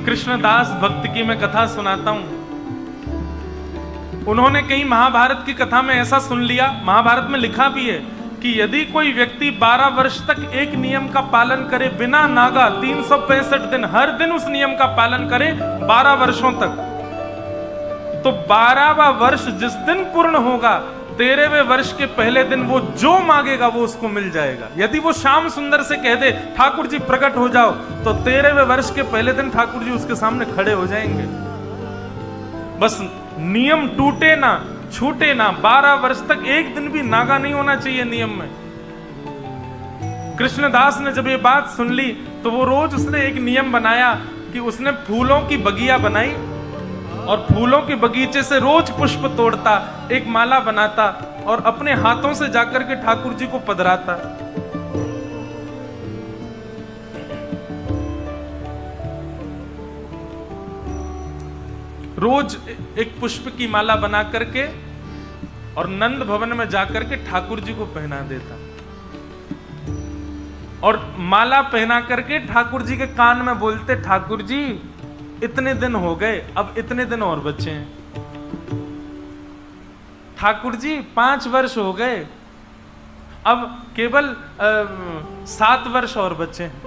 कृष्णदास भक्त की मैं कथा सुनाता हूं। उन्होंने कहीं महाभारत की कथा में ऐसा सुन लिया, महाभारत में लिखा भी है कि यदि कोई व्यक्ति 12 वर्ष तक एक नियम का पालन करे बिना नागा, 365 दिन हर दिन उस नियम का पालन करे 12 वर्षों तक, तो 12वां वर्ष जिस दिन पूर्ण होगा 13वें वर्ष के पहले दिन वो जो मांगेगा वो उसको मिल जाएगा। यदि वो श्याम सुंदर से कह दे ठाकुर जी प्रकट हो जाओ, तो 13वें वर्ष के पहले दिन ठाकुर जी उसके सामने खड़े हो जाएंगे। बस नियम टूटे ना, छूटे ना, 12 वर्ष तक एक दिन भी नागा नहीं होना चाहिए नियम में। कृष्णदास ने जब ये बात सुन ली तो वो रोज उसने एक नियम बनाया कि उसने फूलों की बगिया बनाई और फूलों के बगीचे से रोज पुष्प तोड़ता, एक माला बनाता और अपने हाथों से जाकर के ठाकुर जी को पधराता। रोज एक पुष्प की माला बना करके और नंद भवन में जाकर के ठाकुर जी को पहना देता और माला पहना करके ठाकुर जी के कान में बोलते, ठाकुर जी इतने दिन हो गए, अब इतने दिन और बचे हैं। ठाकुर जी 5 वर्ष हो गए, अब केवल 7 वर्ष और बचे हैं।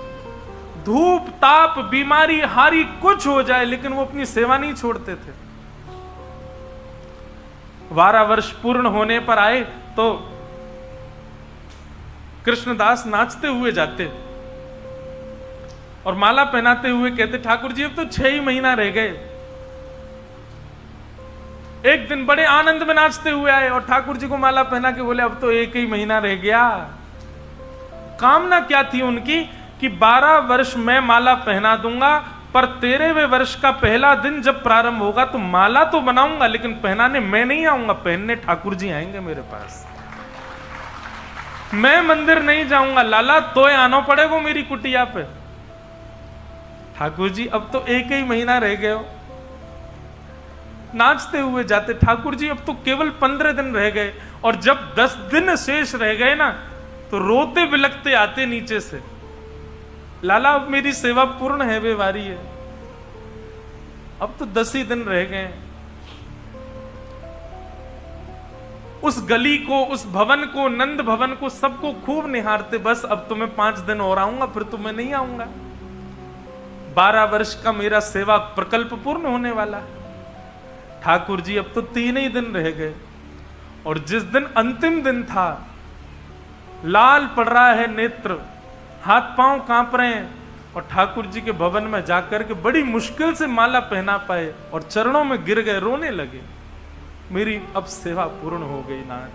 धूप ताप बीमारी हारी कुछ हो जाए लेकिन वो अपनी सेवा नहीं छोड़ते थे। 12 वर्ष पूर्ण होने पर आए तो कृष्णदास नाचते हुए जाते और माला पहनाते हुए कहते, ठाकुर जी अब तो 6 ही महीना रह गए। एक दिन बड़े आनंद में नाचते हुए आए और ठाकुर जी को माला पहना के बोले अब तो 1 ही महीना रह गया। कामना क्या थी उनकी कि 12 वर्ष मैं माला पहना दूंगा, पर 13वें वर्ष का पहला दिन जब प्रारंभ होगा तो माला तो बनाऊंगा लेकिन पहनाने मैं नहीं आऊंगा, पहनने ठाकुर जी आएंगे मेरे पास। मैं मंदिर नहीं जाऊंगा, लाला तो आना पड़ेगा मेरी कुटिया पे। ठाकुर जी अब तो 1 ही महीना रह गए हो। नाचते हुए जाते, ठाकुर जी अब तो केवल 15 दिन रह गए। और जब 10 दिन शेष रह गए ना तो रोते बिलखते आते नीचे से, लाला अब मेरी सेवा पूर्ण है, बेवारी है, अब तो 10 ही दिन रह गए। उस गली को, उस भवन को, नंद भवन को, सबको खूब निहारते, बस अब तो मैं 5 दिन और आऊंगा, फिर तो मैं नहीं आऊंगा। 12 वर्ष का मेरा सेवा प्रकल्प पूर्ण होने वाला है। ठाकुर जी अब तो 3 ही दिन रह गए और जिस दिन अंतिम दिन था, लाल पड़ रहा है नेत्र, हाथ पांव कांप रहे हैं और ठाकुर जी के भवन में जाकर के बड़ी मुश्किल से माला पहना पाए और चरणों में गिर गए, रोने लगे, मेरी अब सेवा पूर्ण हो गई नाथ।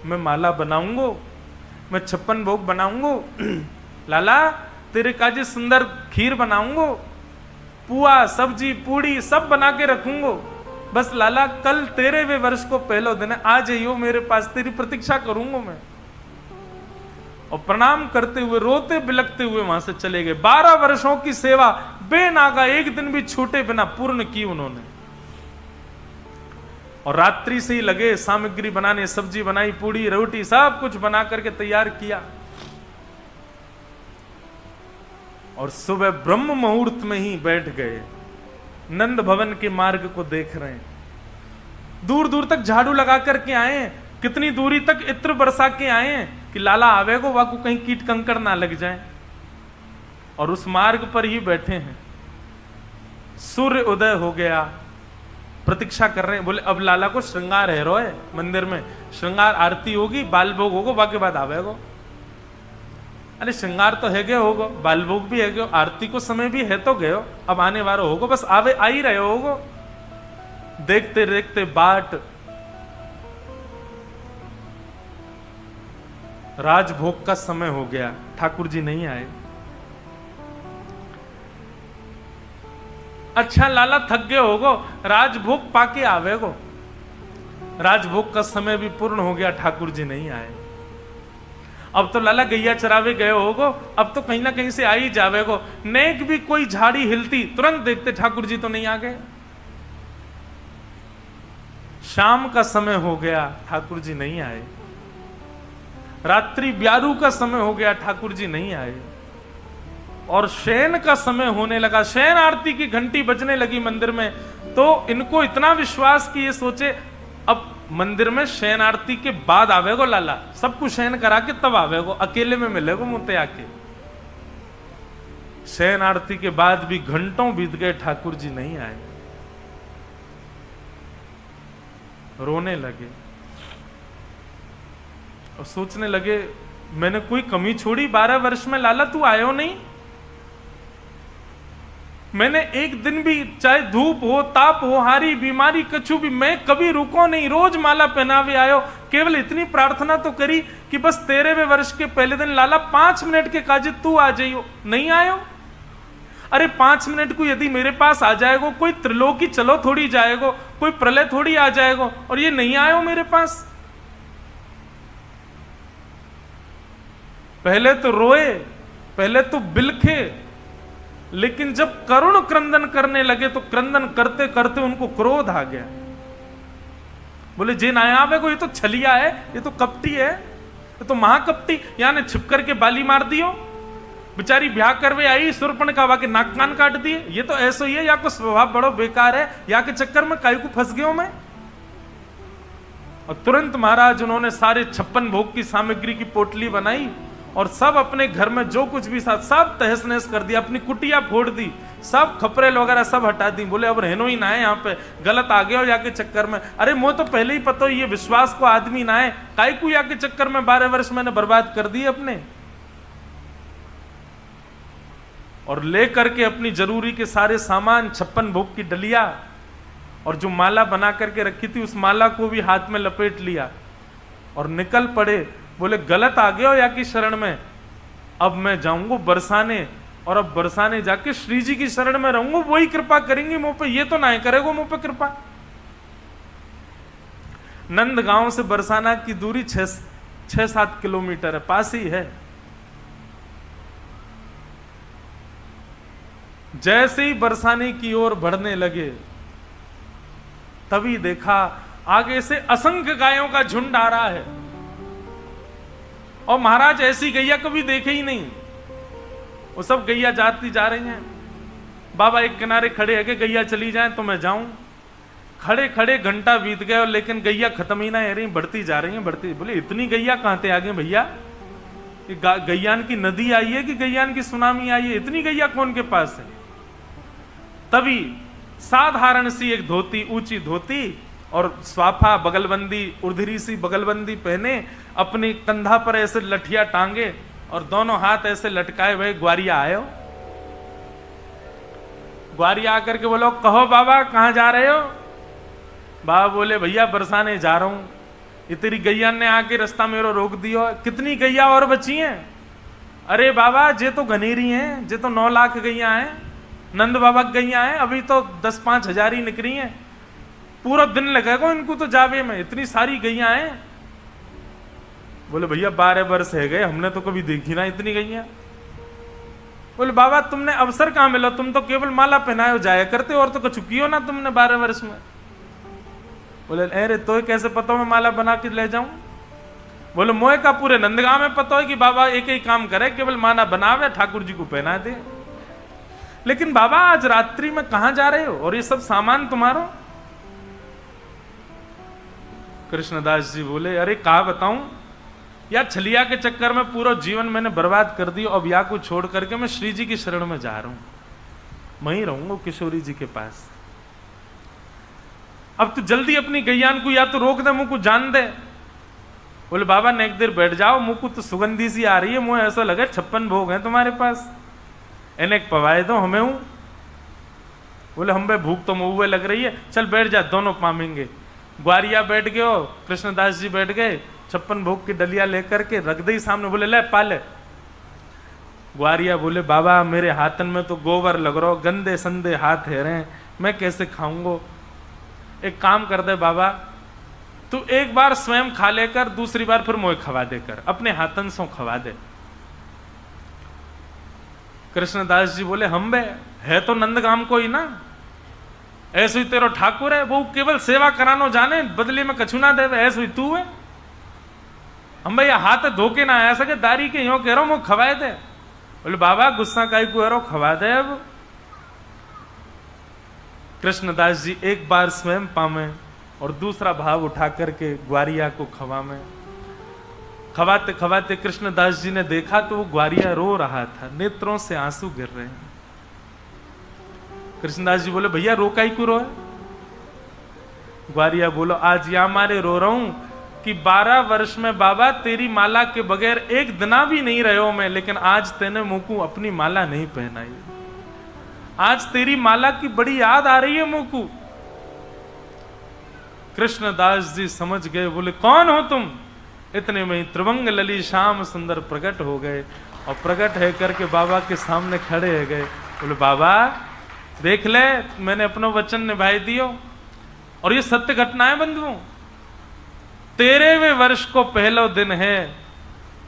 मैं माला बनाऊंगा, मैं 56 भोग बनाऊंगा, लाला तेरे काजी सुंदर खीर बनाऊंगा, पुआ सब्जी पूड़ी सब बना के रखूंगा, बस लाला कल 13वें वर्ष को पहला दिन है, आ जाइयो मेरे पास, तेरी प्रतीक्षा करूंगा मैं। और प्रणाम करते हुए रोते बिलखते हुए वहां से चले गए। 12 वर्षों की सेवा बेनागा एक दिन भी छूटे बिना पूर्ण की उन्होंने। और रात्रि से ही लगे सामग्री बनाने, सब्जी बनाई, पूड़ी रोटी सब कुछ बना करके तैयार किया और सुबह ब्रह्म मुहूर्त में ही बैठ गए। नंद भवन के मार्ग को देख रहे हैं, दूर दूर तक झाड़ू लगा करके आए, कितनी दूरी तक इत्र बरसा के आए कि लाला आवेगो वाकू कहीं कीट कंकड़ ना लग जाए। और उस मार्ग पर ही बैठे हैं, सूर्य उदय हो गया, प्रतीक्षा कर रहे हैं। बोले अब लाला को श्रृंगार है रोए, मंदिर में श्रृंगार आरती होगी, बाल भोग होगा, बाकी बाद आवेगो। अरे श्रृंगार तो है गए होगो, बाल भोग भी है गयो, आरती को समय भी है तो गयो, अब आने वाला होगो, बस आवे आ ही रहे होगो। देखते देखते बाट राजभोग का समय हो गया, ठाकुर जी नहीं आए। अच्छा लाला थक गए होगो, राजभोग पाके आवेगो। राजभोग का समय भी पूर्ण हो गया, ठाकुर जी नहीं आए। अब तो लाला गैया चरावे गए होगो, अब तो कहीं ना कहीं से आ ही जावेगो। नेक भी कोई झाड़ी हिलती, तुरंत देखते ठाकुर जी तो नहीं आ गए। शाम का समय हो गया, ठाकुर जी नहीं आए। रात्रि ब्यारू का समय हो गया, ठाकुर जी नहीं आए। और शयन का समय होने लगा, शयन आरती की घंटी बजने लगी मंदिर में, तो इनको इतना विश्वास कि ये सोचे अब मंदिर में शयन आरती के बाद आवेगो लाला, सब कुछ शयन करा के तब आवेगो, अकेले में मिलेगो मुझे आके। शयन आरती के बाद भी घंटों बीत गए, ठाकुर जी नहीं आए। रोने लगे और सोचने लगे मैंने कोई कमी छोड़ी 12 वर्ष में, लाला तू आयो नहीं। मैंने एक दिन भी, चाहे धूप हो ताप हो हारी बीमारी कछु भी, मैं कभी रुको नहीं, रोज माला पहनावे आयो। केवल इतनी प्रार्थना तो करी कि बस 13वें वर्ष के पहले दिन लाला 5 मिनट के काजे तू आ जाइयो, नहीं आयो। अरे 5 मिनट को यदि मेरे पास आ जाएगो, कोई त्रिलोकी चलो थोड़ी जाएगो, कोई प्रलय थोड़ी आ जाएगो, और ये नहीं आयो मेरे पास। पहले तो रोए, पहले तो बिलखे, लेकिन जब करुण क्रंदन करने लगे तो क्रंदन करते करते उनको क्रोध आ गया। बोले जे ना आवे को, ये तो छलिया है, ये तो कपटी है, ये तो महाकपटी, यानी छिप करके बाली मार दियो। बेचारी ब्याह करवे आई, सुरपण का वाके नाक कान काट दिए। ये तो ऐसा ही है, या को स्वभाव बड़ो बेकार है, या के चक्कर में काई को फंस गयो मैं। और तुरंत महाराज उन्होंने सारे 56 भोग की सामग्री की पोटली बनाई और सब अपने घर में जो कुछ भी था सब तहस नहस कर दिया, अपनी कुटिया फोड़ दी, सब खपरेल वगैरह सब हटा दी। बोले अब रहनो ही ना है यहाँ पे, गलत आ गए हो या के चक्कर में। अरे मुझे तो पहले ही पता हो ये विश्वास को आदमी ना है, काई को या के चक्कर में 12 वर्ष मैंने बर्बाद कर दिए अपने। और लेकर के अपनी जरूरी के सारे सामान, 56 भोग की डलिया और जो माला बना करके रखी थी उस माला को भी हाथ में लपेट लिया और निकल पड़े। बोले गलत आ गए हो या की शरण में, अब मैं जाऊंगा बरसाने, और अब बरसाने जाके श्री जी की शरण में रहूंगा, वही कृपा करेंगे मुंह पे, ये तो ना करेगो मुंह पे कृपा। नंदगांव से बरसाना की दूरी 6-7 किलोमीटर है, पास ही है। जैसे ही बरसाने की ओर बढ़ने लगे तभी देखा आगे से असंख्य गायों का झुंड आ रहा है। और महाराज ऐसी गैया कभी देखे ही नहीं, वो सब गैया जाती जा रही हैं। बाबा एक किनारे खड़े है कि गैया चली जाए तो मैं जाऊं। खड़े खड़े घंटा बीत गए और लेकिन गैया खत्म ही ना हो रही, बढ़ती जा रही हैं, बढ़ती। बोले इतनी गैया कहां से आ गई भैया, गैयान की नदी आई है कि गैयान की सुनामी आई है, इतनी गैया कौन के पास है। तभी साधारण सी एक धोती, ऊंची धोती और स्वाफा बगलबंदी, उर्धरी सी बगलबंदी पहने, अपने कंधा पर ऐसे लठिया टांगे और दोनों हाथ ऐसे लटकाए हुए ग्वारिया आयो। ग्वारिया आकर के बोलो कहो बाबा कहां जा रहे हो। बाबा बोले भैया बरसाने जा रहा हूं। ये तेरी गैया ने आके रास्ता मेरा रोक दियो। कितनी गैया और बची हैं। अरे बाबा जे तो घनेरी हैं, जे तो 9 लाख गैया हैं, नंद बाबा गैया हैं, अभी तो 10-5 हजार ही निकली हैं, पूरा दिन लगेगा इनको तो जावे में, इतनी सारी गैया हैं। बोले भैया 12 वर्ष है गए, हमने तो कभी देखी ना इतनी गैया। बोले बाबा तुमने अवसर कहां मिला, तुम तो केवल माला पहनाए हो जाया करते, और तो कुछ कियो ना तुमने 12 वर्ष में। बोले अरे तो कैसे पता मैं माला बना के ले जाऊं। बोले मोए का पूरे नंदगांव में पता है कि बाबा एक ही काम करे, केवल माला बनावे ठाकुर जी को पहना दे। लेकिन बाबा आज रात्रि में कहां जा रहे हो और ये सब सामान तुम्हारो। कृष्णदास जी बोले अरे कहा बताऊं या छलिया के चक्कर में पूरा जीवन मैंने बर्बाद कर दिया, अब या को छोड़ करके मैं श्री जी की शरण में जा रहा हूं, वहीं रहूंगा किशोरी जी के पास। अब तू जल्दी अपनी गैयान को या तो रोक दे, मुंह को जान दे। बोले बाबा ने एक देर बैठ जाओ, मुंह को तो सुगंधी सी आ रही है, मुझे ऐसा लगे 56 भोग हैं तुम्हारे पास, इन्हें पवाए दो हमें हूं। बोले हम बे भूख तो मुंह लग रही है, चल बैठ जा, दोनों पामेंगे। ग्वारिया बैठ गए हो, कृष्णदास जी बैठ गए, 56 भोग की डलिया लेकर के रख दी सामने। बोले ले पाले। ग्वारिया बोले बाबा मेरे हाथन में तो गोबर लग रहा, गंदे संदे हाथ है रहे, मैं कैसे खाऊंगा। एक काम कर दे बाबा, तू एक बार स्वयं खा लेकर, दूसरी बार फिर मोए खवा देकर, अपने हाथन से खवा दे। कृष्णदास जी बोले हम बे है तो नंदगाम को ही ना, ऐसे ही तेरा ठाकुर है, वो केवल सेवा करानो जाने, बदले में कछु ना दे, ऐसे ही तू है। हम भैया हाथ धोके ना आया सके, दारी के यो कह रहा हूं खवाए दे। बोले बाबा गुस्सा काई को है, खवा दे अब। कृष्णदास जी एक बार स्वयं पामे और दूसरा भाव उठा करके ग्वारिया को खवामे। खवाते खवाते कृष्णदास जी ने देखा तो वो ग्वारिया रो रहा था, नेत्रों से आंसू गिर रहे हैं। कृष्णदास जी बोले भैया रो काई को रो है? ग्वारिया बोलो आज या मारे रो रहा हूं कि 12 वर्ष में बाबा तेरी माला के बगैर एक दिना भी नहीं रहे हो मैं, लेकिन आज तेने मुझको अपनी माला नहीं पहनाई। आज तेरी माला की बड़ी याद आ रही है मुझको। कृष्णदास जी समझ गए, बोले कौन हो तुम? इतने में ही त्रिभंग लली श्याम सुंदर प्रकट हो गए और प्रकट है करके बाबा के सामने खड़े हो गए। बोले बाबा देख ले मैंने अपना वचन निभाई दियो और ये सत्य घटना है बंधुओं। 13वें वर्ष को पहला दिन है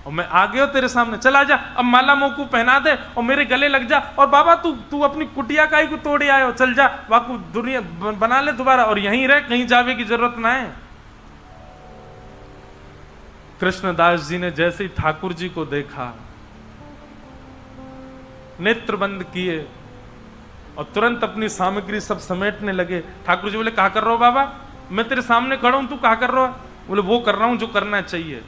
और मैं आ गया तेरे सामने, चला जा अब माला मोकू पहना दे और मेरे गले लग जा। और बाबा तू अपनी कुटिया काई को तोड़े आयो, चल जा वाकू दुनिया बना ले दोबारा और यहीं रह, कहीं जावे की जरूरत ना है। कृष्णदास जी ने जैसे ही ठाकुर जी को देखा, नेत्र बंद किए और तुरंत अपनी सामग्री सब समेटने लगे। ठाकुर जी बोले कहा कर रहे हो बाबा? मैं तेरे सामने खड़ा हूं, तू कहा कर रहा है? बोले वो कर रहा हूं जो करना चाहिए।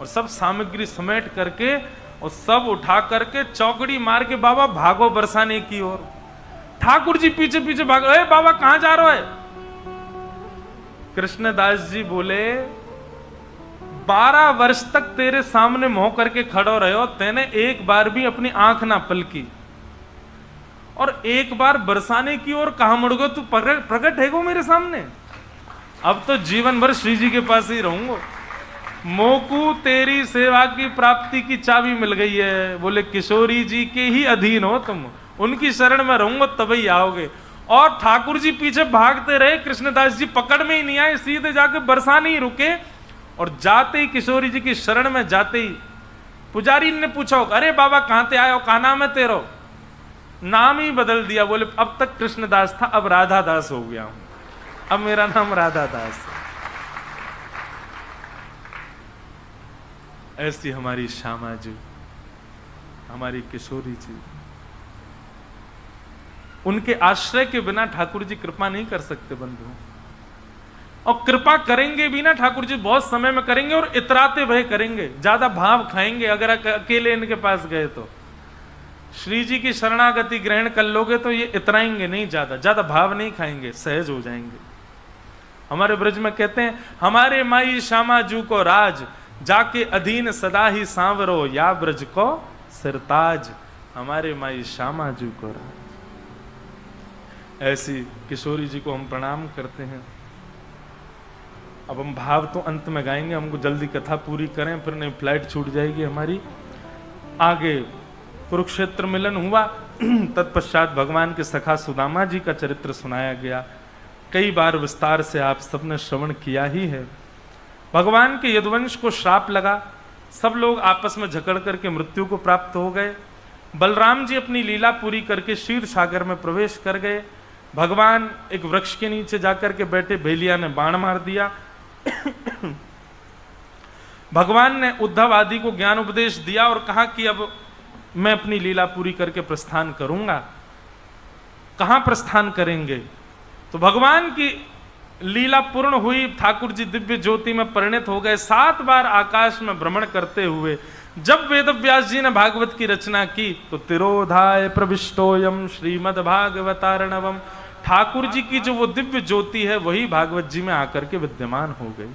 और सब सामग्री समेट करके और सब उठा करके चौकड़ी मार के बाबा भागो बरसाने की ओर। ठाकुर जी पीछे पीछे भागो, ए बाबा कहां जा रहे हो? कृष्णदास जी बोले 12 वर्ष तक तेरे सामने मोह करके खड़ो रहे हो, तेने एक बार भी अपनी आंख ना पलकी और एक बार बरसाने की ओर कहां मुड़ गो? तू प्रकट है गो मेरे सामने। अब तो जीवन भर श्री जी के पास ही रहूंगा। मोकू तेरी सेवा की प्राप्ति की चाबी मिल गई है। बोले किशोरी जी के ही अधीन हो तुम, उनकी शरण में रहूंगा तभी आओगे। और ठाकुर जी पीछे भागते रहे, कृष्णदास जी पकड़ में ही नहीं आए, सीधे जाके बरसाने ही रुके। और जाते ही किशोरी जी की शरण में जाते ही पुजारी ने पूछा अरे बाबा कहां ते आयो, कहा नाम है तेरो? नाम ही बदल दिया। बोले अब तक कृष्णदास था अब राधा दास हो गया हूं, अब मेरा नाम राधा दास है। ऐसी हमारी श्यामा जी, हमारी किशोरी जी, उनके आश्रय के बिना ठाकुर जी कृपा नहीं कर सकते बंधु। और कृपा करेंगे भी ना ठाकुर जी बहुत समय में करेंगे और इतराते भय करेंगे, ज्यादा भाव खाएंगे। अगर अकेले इनके पास गए तो श्री जी की शरणागति ग्रहण कर लोगे तो ये इतराएंगे नहीं, ज्यादा भाव नहीं खाएंगे, सहज हो जाएंगे। हमारे ब्रज में कहते हैं हमारे माई श्यामा जू को राज, जाके अधीन सदा ही सांवरो, या ब्रज को सिरताज। हमारे माई श्यामा जू को राज। ऐसी किशोरी जी को हम प्रणाम करते हैं। अब हम भाव तो अंत में गाएंगे, हमको जल्दी कथा पूरी करें फिर नहीं फ्लाइट छूट जाएगी हमारी। आगे कुरुक्षेत्र मिलन हुआ, तत्पश्चात भगवान के सखा सुदामा जी का चरित्र सुनाया गया। कई बार विस्तार से आप सबने श्रवण किया ही है। भगवान के यदुवंश को श्राप लगा, सब लोग आपस में झगड़ करके मृत्यु को प्राप्त हो गए। बलराम जी अपनी लीला पूरी करके क्षीर सागर में प्रवेश कर गए। भगवान एक वृक्ष के नीचे जाकर के बैठे, भेलिया ने बाण मार दिया। भगवान ने उद्धव आदि को ज्ञान उपदेश दिया और कहा कि अब मैं अपनी लीला पूरी करके प्रस्थान करूंगा। कहां प्रस्थान करेंगे? तो भगवान की लीला पूर्ण हुई, ठाकुर जी दिव्य ज्योति में परिणत हो गए। 7 बार आकाश में भ्रमण करते हुए जब वेदव्यास जी ने भागवत की रचना की तो तिरोधाय प्रविष्टोयम श्रीमद् भागवतार्णवम, ठाकुर जी की जो वो दिव्य ज्योति है वही भागवत जी में आकर के विद्यमान हो गई।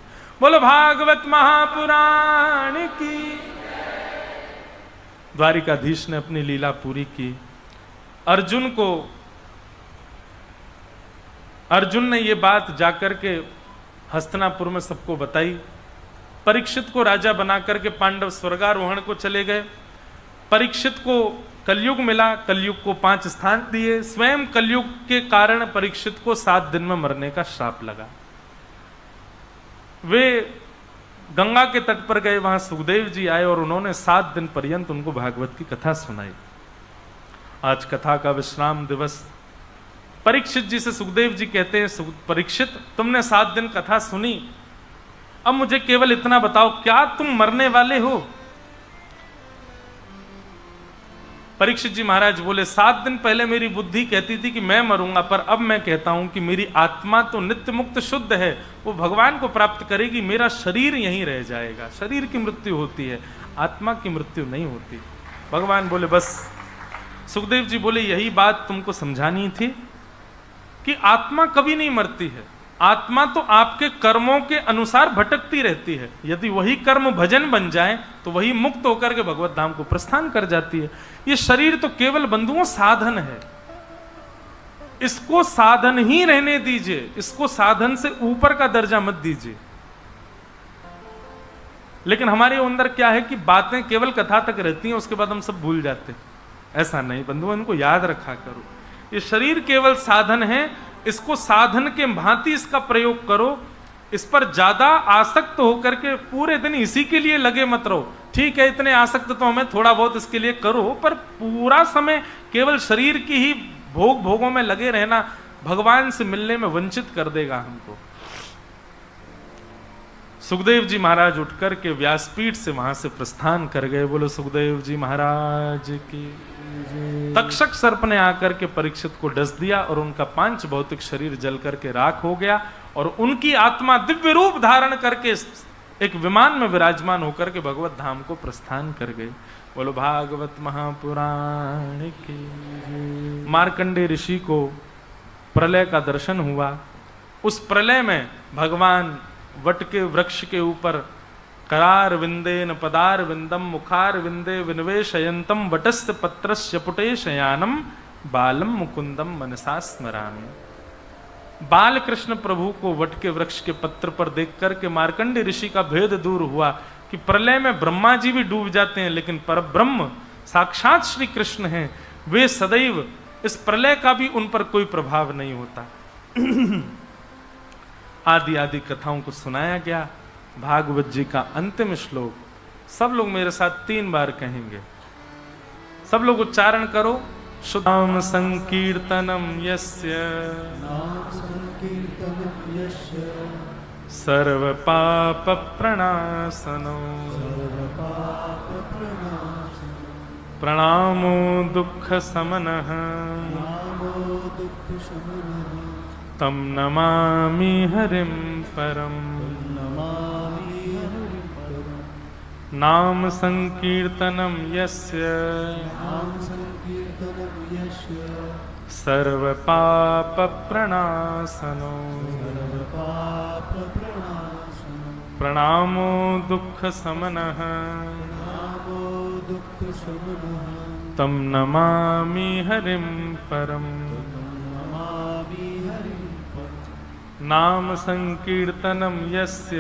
बोलो भागवत महापुराण की। द्वारिकाधीश ने अपनी लीला पूरी की। अर्जुन ने ये बात जाकर के हस्तिनापुर में सबको बताई। परीक्षित को राजा बना करके पांडव स्वर्गारोहण को चले गए। परीक्षित को कलयुग मिला, कलयुग को 5 स्थान दिए। स्वयं कलयुग के कारण परीक्षित को 7 दिन में मरने का श्राप लगा। वे गंगा के तट पर गए, वहां सुखदेव जी आए और उन्होंने 7 दिन पर्यंत उनको भागवत की कथा सुनाई। आज कथा का विश्राम दिवस। परीक्षित जी से सुखदेव जी कहते हैं, परीक्षित तुमने 7 दिन कथा सुनी, अब मुझे केवल इतना बताओ, क्या तुम मरने वाले हो? परीक्षित जी महाराज बोले 7 दिन पहले मेरी बुद्धि कहती थी कि मैं मरूंगा, पर अब मैं कहता हूं कि मेरी आत्मा तो नित्य मुक्त शुद्ध है, वो भगवान को प्राप्त करेगी, मेरा शरीर यहीं रह जाएगा। शरीर की मृत्यु होती है, आत्मा की मृत्यु नहीं होती। भगवान बोले बस। सुखदेव जी बोले यही बात तुमको समझानी थी कि आत्मा कभी नहीं मरती है, आत्मा तो आपके कर्मों के अनुसार भटकती रहती है। यदि वही कर्म भजन बन जाए तो वही मुक्त होकर के भगवत धाम को प्रस्थान कर जाती है। ये शरीर तो केवल बंधुओं साधन है, इसको साधन ही रहने दीजिए, इसको साधन से ऊपर का दर्जा मत दीजिए। लेकिन हमारे अंदर क्या है कि बातें केवल कथा तक रहती हैं, उसके बाद हम सब भूल जाते हैं। ऐसा नहीं बंधुओं, इनको याद रखा करो। ये शरीर केवल साधन है, इसको साधन के भांति इसका प्रयोग करो। इस पर ज्यादा आसक्त होकर के पूरे दिन इसी के लिए लगे मत रहो। ठीक है, इतने आसक्त तो हमें, थोड़ा बहुत इसके लिए करो, पर पूरा समय केवल शरीर की ही भोगों में लगे रहना भगवान से मिलने में वंचित कर देगा हमको। सुखदेव जी महाराज उठकर के व्यासपीठ से वहां से प्रस्थान कर गए। बोलो सुखदेव जी महाराज की। तक्षक सर्प ने आकर के परीक्षित को डस दिया और उनका 5 भौतिक शरीर जल करके राख हो गया और उनकी आत्मा दिव्य रूप धारण करके एक विमान में विराजमान होकर के भगवत धाम को प्रस्थान कर गए। बोलो भागवत महापुराण की। मार्कंडे ऋषि को प्रलय का दर्शन हुआ। उस प्रलय में भगवान वट के वृक्ष के ऊपर करार विंदेन पदार विंदम मुखार विंदे विनवेशयंतम वटस्य पत्रस्य पुटे शयानम बालम मुकुंदम मनसा स्मरामि। बाल कृष्ण प्रभु को वट के वृक्ष के पत्र पर देख करके मार्कंडे ऋषि का भेद दूर हुआ कि प्रलय में ब्रह्मा जी भी डूब जाते हैं, लेकिन परब्रह्म साक्षात श्री कृष्ण हैं, वे सदैव, इस प्रलय का भी उन पर कोई प्रभाव नहीं होता। आदि आदि कथाओं को सुनाया गया। भागवत जी का अंतिम श्लोक सब लोग मेरे साथ 3 बार कहेंगे। सब लोग उच्चारण करो। शुद्धाम संकीर्तनम यस्य सर्व पाप प्रणाशनो प्रणामो दुख समनः तम नमामि हरिं परम। नाम संकीर्तनम यस्य सर्व पाप प्रणाशनो प्रणामो दुख समनः तम नमामि हरिं परम। नाम संकीर्तनम यस्य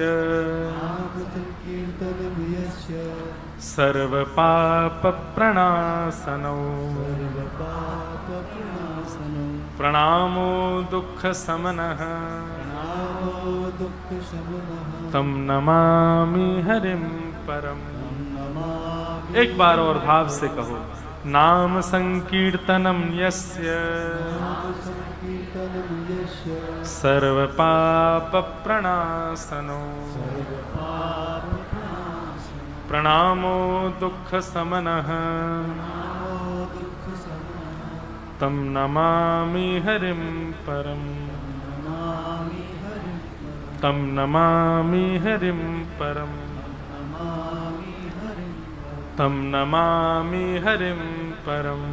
सर्व पाप प्रणाशनो प्रणामो दुख समनः तम नमामि हरिं परम। एक बार और भाव से कहो। नाम संकीर्तनम यस्य सर्व पाप प्रणाशनो प्रणामो दुख समनः तम नमामि हरिं परम। तम नमामि हरिं परम। तम नमामि हरिं परम।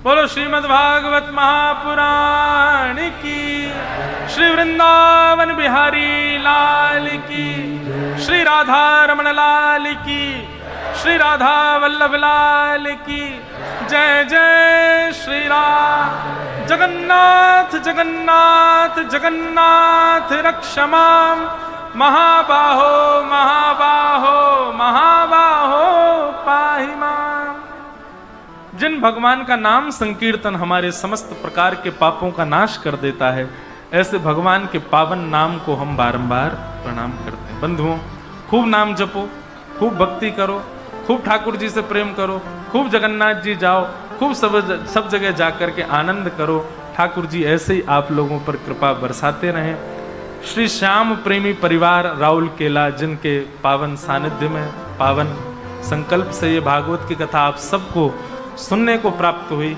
बोलो श्रीमद् भागवत महापुराण की। श्री वृंदावन बिहारी लाल की। श्री राधा रमण लाल की। श्री राधा वल्लभ लाल की जय। जय श्री राम। जगन्नाथ जगन्नाथ जगन्नाथ रक्षमाम। महाबाहो महाबाहो महाबाहो पाहि माम। जिन भगवान का नाम संकीर्तन हमारे समस्त प्रकार के पापों का नाश कर देता है, ऐसे भगवान के पावन नाम को हम बारंबार प्रणाम करते हैं। बंधुओं, खूब नाम जपो, खूब भक्ति करो, खूब ठाकुर जी से प्रेम करो, खूब जगन्नाथ जी जाओ, खूब सब जगह जाकर के आनंद करो। ठाकुर जी ऐसे ही आप लोगों पर कृपा बरसाते रहें। श्री श्याम प्रेमी परिवार राउल केला, जिनके पावन सानिध्य में, पावन संकल्प से ये भागवत की कथा आप सबको सुनने को प्राप्त हुई।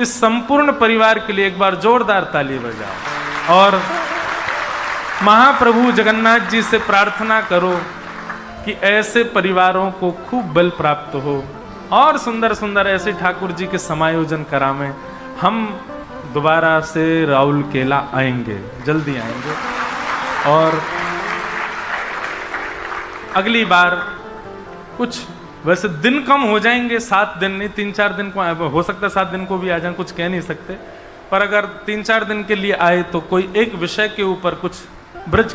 इस संपूर्ण परिवार के लिए एक बार जोरदार ताली बजाओ और महाप्रभु जगन्नाथ जी से प्रार्थना करो कि ऐसे परिवारों को खूब बल प्राप्त हो और सुंदर सुंदर ऐसे ठाकुर जी के समायोजन करावें। हम दोबारा से राउल केला आएंगे, जल्दी आएंगे और अगली बार कुछ वैसे दिन कम हो जाएंगे, 7 दिन नहीं 3-4 दिन को हो सकता है, 7 दिन को भी आ जाए, कुछ कह नहीं सकते, पर अगर 3-4 दिन के लिए आए तो कोई एक विषय के ऊपर कुछ ब्रज